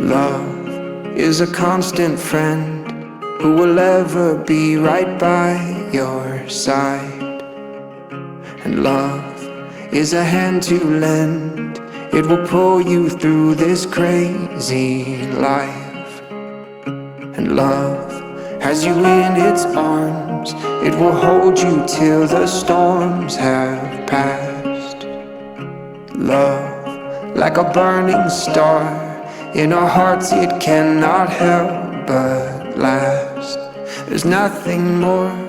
Love is a constant friend who will ever be right by your side. And love is a hand to lend, it will pull you through this crazy life. And love has you in its arms, it will hold you till the storms have passed. Love, like a burning star, in our hearts it cannot help but last. There's nothing more